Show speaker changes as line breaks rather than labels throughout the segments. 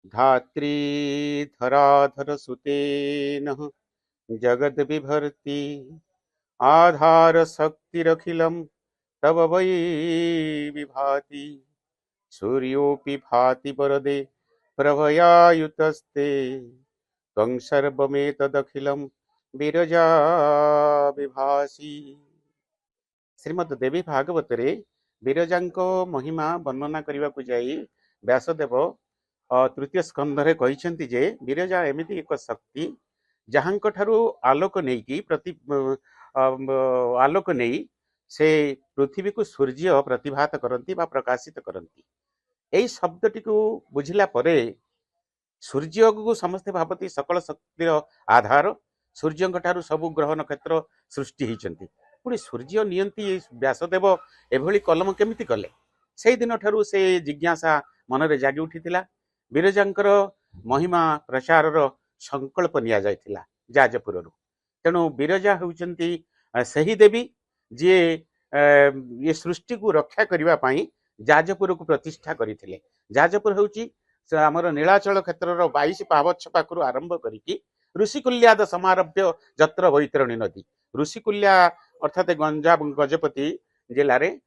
धात्री धराधर सुतेन जगद बिभर्ति आधार शक्तिरखिलं तव वै विभाति सूर्योऽपि भाति वरदे प्रभयायुतस्ते त्वं सर्वमेतदखिलं विरजा विभासि। श्रीमद देवी भागवत रे विरजांको महिमा वर्णना करने को जाई व्यासदेव तृतीय स्कंधरे कहिसेंति जे विरजा एमिति एक शक्ति जहांक ठारू आलोक नेकी प्रति आलोक नहीं से पृथ्वी को सूर्य प्रतिभात करती बा प्रकाशित करती। यही शब्दटी को बुझिला परे सूर्य को समस्ते भावती सकल शक्तिर आधार सूर्य ठारू सबु ग्रह नक्षत्र सृष्टि होती पुणी सूर्य नियंती व्यासदेव एभली कलम केमिति कले से दिन ठारू से जिज्ञासा मनरे जागी उठिथिला। विरजांकर महिमा प्रचार संकल्प निया जायथिला जाजपुर तेणु विरजा होउचंती सही देवी जी ये सृष्टि को रक्षा करने पाई जाजपुर को प्रतिष्ठा करथिले। जाजपुर होउची आमर नीलाचल क्षेत्र 22 पावछ पाखरु आरंभ करिकी ऋषिकुल्याद समारभ्य जत्र वैतरणी नदी ऋषिकुल्या अर्थात गंजाम गजपति जिले में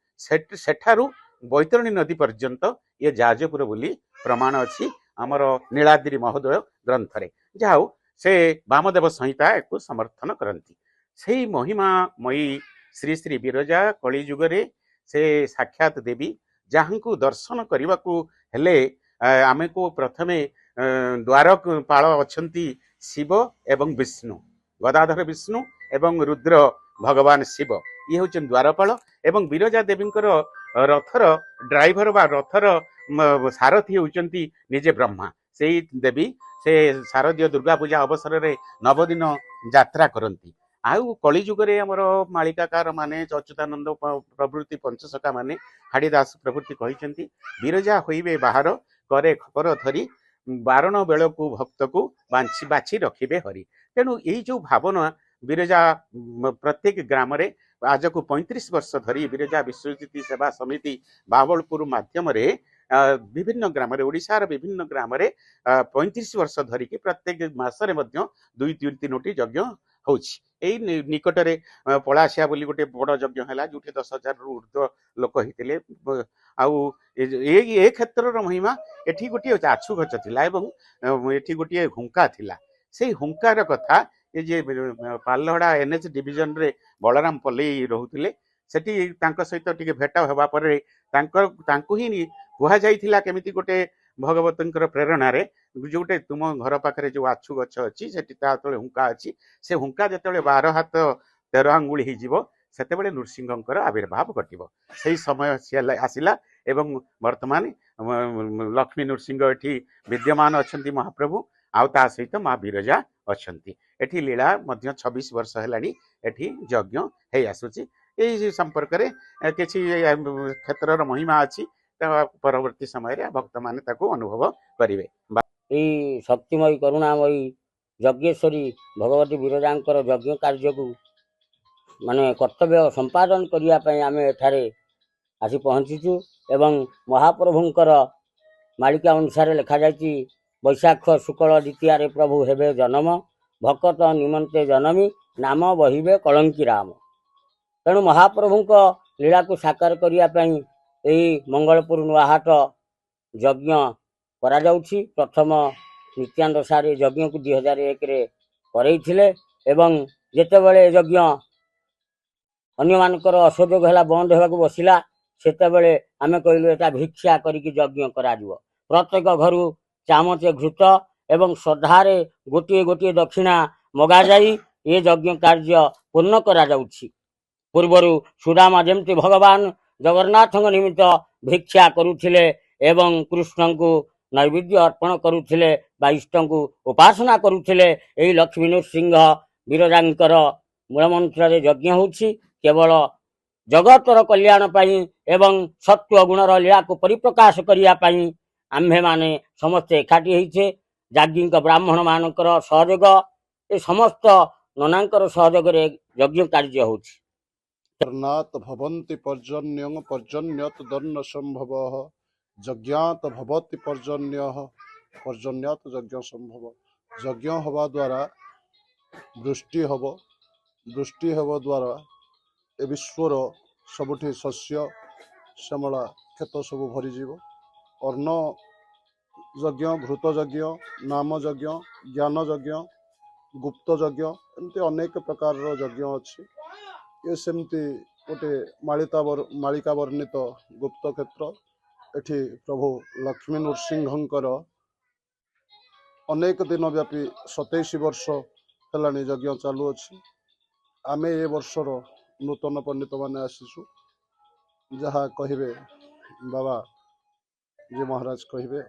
सेठारु वैतरणी नदी पर्यंत ये जाजपुर बोली प्रमाण अच्छी आमर नीलाद्रि महोदय ग्रंथ रे जाऊ से वामदेव संहिता एक समर्थन करती। से महिमामयी श्री श्री विरजा कली जुगरे से साक्षात देवी जहाँ को दर्शन करने को हेले आमे को प्रथमे द्वारपाल अच्छी शिव एवं विष्णु गदाधर विष्णु एवं रुद्र भगवान शिव ये हूँ द्वारपाल एवं विरजा देवींकर रथर ड्राइवर बा रथर सारथी होउचंती निजे ब्रह्मा से देवी से शारदीय दुर्गा पूजा अवसर में नवदिन यात्रा करती। आउ कली जुगरे आमर मालिकाकार माने अच्युतानंद प्रभृति पंचसखा माने हाड़ीदास प्रभृति कहिसेंती विरजा होइबे बाहर करे खपर धरी बारण बेल को भक्त को बाछी रखिबे हरि। तेणु यही जो भावना विरजा प्रत्येक ग्राम रे आज को 35 वर्ष धरी विरजा विश्वज्योति सेवा समिति बावलपुर माध्यम रे विभिन्न ग्राम रे ओडिशार विभिन्न ग्राम रे 35 वर्ष धरिकी प्रत्येक मासरे मध्य 2-3 यज्ञ होछि। एई निकटरे पलासिया बोली गोटे बड़ यज्ञ हैला जोठी 10,000 रु ऊर्ध्व लोक हितिले आउ ए क्षेत्र महिमा एठी गोटे आछु गछ थिला एवं एठी गोटे हुंका थिला से हुंकार कथा ये जे पालहड़ा एनएच डिविजन रे बलराम पल्ली रहुथिले सेठी तांको सहित टिके भेट हेबा परे तांको ही कुहा जाइथिला केमिति गोटे भगवतंकर प्रेरणा रे जोटे तुम घर पाखरे जो आछु गछ अछि सेठी ता तळे हुंका अछि से हुंका जतळे 12 हाथ 13 आंगुली हि जिवो सेतेबेले नृसिंहंकर आविर्भाव घटिबो सेही समय आसिला एवं वर्तमान लक्ष्मी नृसिंह एठी विद्यमान अछंती महाप्रभु आउ ता सहित मां विरजा अछंती। एठी लीला मध्य 26 वर्ष हेलानी एठी यज्ञ हे आसुची। एही संपर्क रे किछि क्षेत्रर महिमा अछि परवर्ती समय रे भक्त माने ताको अनुभव करिवे।
एई शक्तिमयी करुणामयी यज्ञेश्वरी भगवती विरजांकर यज्ञ कार्य को माने कर्तव्य संपादन करिया पई आमे एठारे आसी पहुँचीचु एवं महाप्रभुंकर मालिका अनुसार लिखा जाइछि वैशाख शुक्ल द्वितीय रे प्रभु हेबे जन्म भक्त निमंते जनमी नाम बहिबे कलंकी राम। तेणु महाप्रभुंक लीला को साकार करिया पई एई मंगलपुर नुआहाट यज्ञ करा जाउछि। प्रथम नित्यानंदसारी यज्ञ को 2001 रे करैथिले एवं जेतेबेले यज्ञ अन्य मानकर असहयोग है बंद होगा बसला सेतेबेले आमे कहलु एटा भिक्षा करिकी यज्ञ करा दियो। प्रत्येक घरु चामचे घृत एवं श्रद्धारे गोटे गोटे दक्षिणा मगा जाई ये यज्ञ कार्य पूर्ण करा जाउछि। पूर्वरु सुदामा जेमती भगवान जगन्नाथ निमित्त भिक्षा करुथिले एवं कृष्ण को नैवेद्य अर्पण करुथिले बा इष्ट को उपासना करुथिले। एही लक्ष्मी नृसिंह विरजांकर मूलमंत्र रे यज्ञ होछि केवल जगतर कल्याण पाई एवं सत्व गुणर लीला को परिप्रकाश करिया पाई आम्भे माने समस्त एकाठी होइछे। याज्ञिक ब्राह्मण मानकर सहयोग ए समस्त ननांकर सहयोग रे यज्ञ कार्य होछि।
कर्णात भवन्ति पर्जन्यं पर्जन्यत दन्न संभवः यज्ञात भवति पर्जन्यः पर्जन्यात यज्ञ संभव यज्ञ हवा द्वारा वृष्टि हब वृष्टि हवा द्वारा ए विश्वर सबुठी शस्य श्यामला क्षेत सब भरीज अर्ण यज्ञ घृत यज्ञ नाम यज्ञ ज्ञान यज्ञ गुप्त यज्ञ एमती अनेक प्रकार यज्ञ अच्छी ये सेमती गोटे मालिका वर्णित गुप्त क्षेत्र एठी प्रभु लक्ष्मी नृसिंहंकर अनेक दिन व्यापी 27 वर्ष हेलानी यज्ञ चालू अच्छी आमे ए वर्षर नूतन पंडित माने आसीसु जहाँ कहिबे बाबा जी महाराज कहिबे